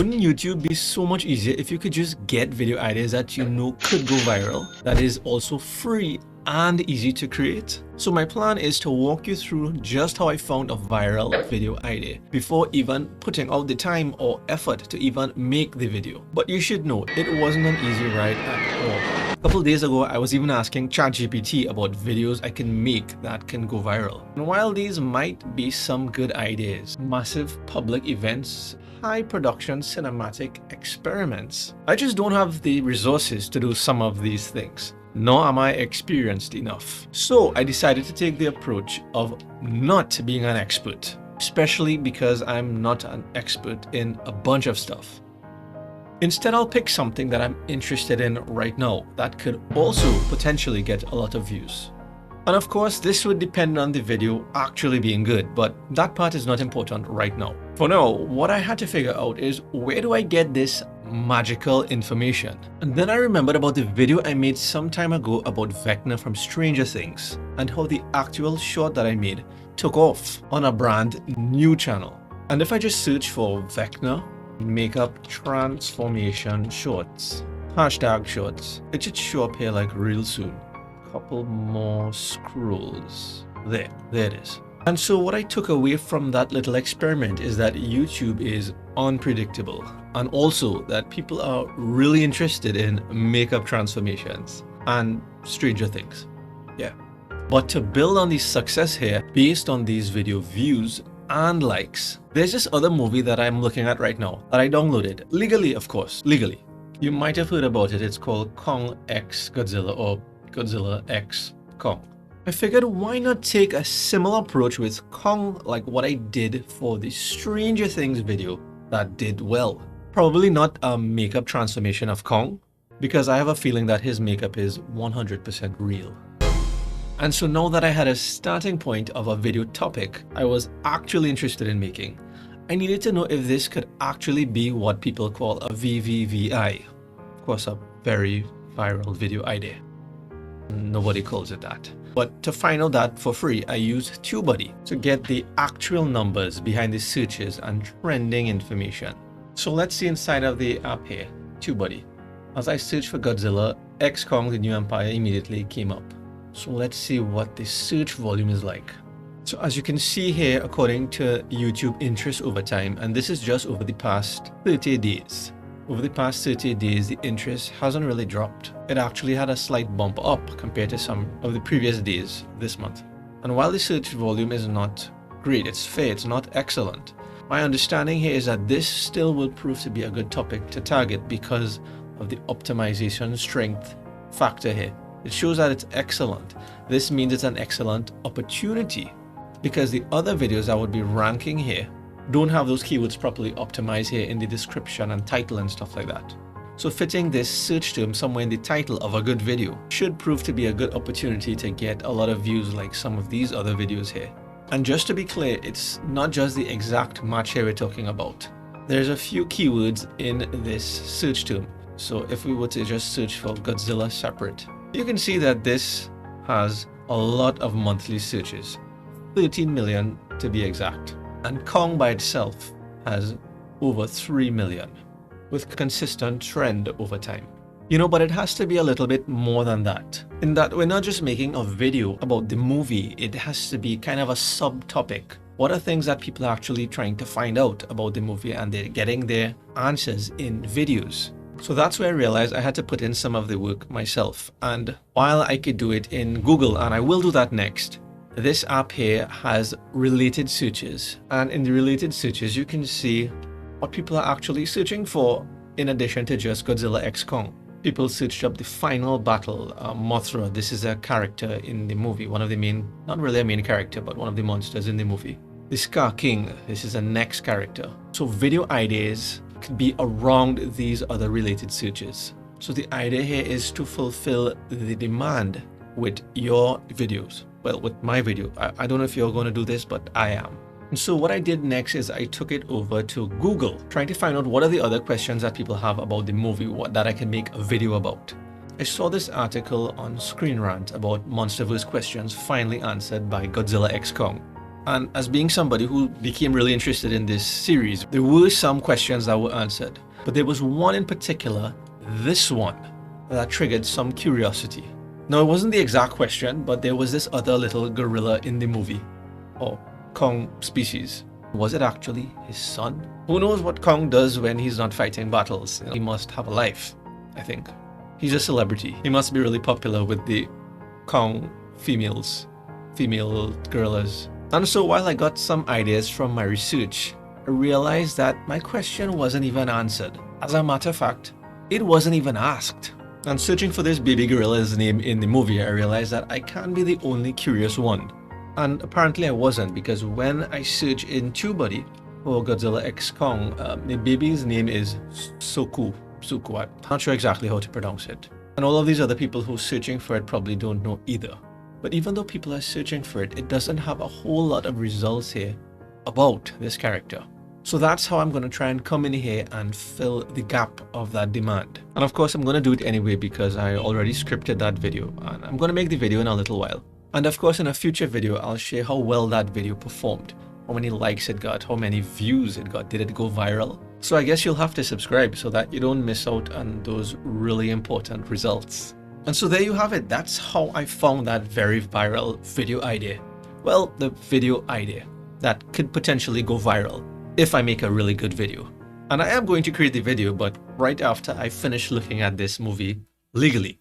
Wouldn't YouTube be so much easier if you could just get video ideas that you know could go viral, that is also free and easy to create? So my plan is to walk you through just how I found a viral video idea before even putting out the time or effort to even make the video. But you should know, it wasn't an easy ride at all. A couple days ago, I was even asking ChatGPT about videos I can make that can go viral. And while these might be some good ideas, massive public events, high production cinematic experiments, I just don't have the resources to do some of these things, nor am I experienced enough. So I decided to take the approach of not being an expert, especially because I'm not an expert in a bunch of stuff. Instead, I'll pick something that I'm interested in right now that could also potentially get a lot of views. And of course, this would depend on the video actually being good, but that part is not important right now. For now, what I had to figure out is, where do I get this magical information? And then I remembered about the video I made some time ago about Vecna from Stranger Things and how the actual short that I made took off on a brand new channel. And if I just search for Vecna makeup transformation shorts, hashtag shorts, it should show up here like real soon. Couple more scrolls. There it is. And so what I took away from that little experiment is that YouTube is unpredictable, and also that people are really interested in makeup transformations and Stranger Things. Yeah. But to build on the success here based on these video views and likes, there's this other movie that I'm looking at right now that I downloaded legally, of course, legally. You might have heard about it. It's called Kong X Godzilla, or Godzilla X Kong. I figured, why not take a similar approach with Kong like what I did for the Stranger Things video that did well. Probably not a makeup transformation of Kong, because I have a feeling that his makeup is 100% real. And so now that I had a starting point of a video topic I was actually interested in making, I needed to know if this could actually be what people call a VVVI. Of course, a very viral video idea. Nobody calls it that. But to find out that for free, I used TubeBuddy to get the actual numbers behind the searches and trending information. So let's see inside of the app here, TubeBuddy. As I searched for Godzilla, X Kong the New Empire immediately came up. So let's see what the search volume is like. So as you can see here, according to YouTube interest over time, and this is just over the past 30 days. Over the past 30 days, the interest hasn't really dropped. It actually had a slight bump up compared to some of the previous days this month. And while the search volume is not great, it's fair, it's not excellent, my understanding here is that this still will prove to be a good topic to target because of the optimization strength factor here. It shows that it's excellent. This means it's an excellent opportunity, because the other videos I would be ranking here don't have those keywords properly optimized here in the description and title and stuff like that. So fitting this search term somewhere in the title of a good video should prove to be a good opportunity to get a lot of views like some of these other videos here. And just to be clear, it's not just the exact match here we're talking about. There's a few keywords in this search term. So if we were to just search for Godzilla separate, you can see that this has a lot of monthly searches, 13 million to be exact. And Kong by itself has over 3 million, with consistent trend over time. You know, but it has to be a little bit more than that, in that we're not just making a video about the movie, it has to be kind of a subtopic. What are things that people are actually trying to find out about the movie, and they're getting their answers in videos. So that's where I realized I had to put in some of the work myself. And while I could do it in Google, and I will do that next, this app here has related searches, and in the related searches you can see what people are actually searching for in addition to just Godzilla X Kong. People searched up the final battle, Mothra. This is a character in the movie, one of the main, not really a main character, but one of the monsters in the movie. The Scar King, this is a next character. So video ideas could be around these other related searches. So the idea here is to fulfill the demand with your videos. Well, with my video. I don't know if you're going to do this, but I am. And so what I did next is I took it over to Google, trying to find out what are the other questions that people have about the movie, that I can make a video about. I saw this article on Screen Rant about MonsterVerse questions finally answered by Godzilla X Kong. And as being somebody who became really interested in this series, there were some questions that were answered. But there was one in particular, this one, that triggered some curiosity. Now, it wasn't the exact question, but there was this other little gorilla in the movie, or Kong species. Was it actually his son? Who knows what Kong does when he's not fighting battles? He must have a life, I think. He's a celebrity. He must be really popular with the Kong female gorillas. And so while I got some ideas from my research, I realized that my question wasn't even answered. As a matter of fact, it wasn't even asked. And searching for this baby gorilla's name in the movie, I realized that I can't be the only curious one. And apparently I wasn't, because when I search in TubeBuddy for Godzilla X Kong, the baby's name is Suku. I'm not sure exactly how to pronounce it. And all of these other people who are searching for it probably don't know either. But even though people are searching for it, it doesn't have a whole lot of results here about this character. So that's how I'm going to try and come in here and fill the gap of that demand. And of course, I'm going to do it anyway because I already scripted that video, and I'm going to make the video in a little while. And of course, in a future video, I'll share how well that video performed, how many likes it got, how many views it got, did it go viral? So I guess you'll have to subscribe so that you don't miss out on those really important results. And so there you have it. That's how I found that very viral video idea. Well, the video idea that could potentially go viral if I make a really good video. And I am going to create the video, but right after I finish looking at this movie legally.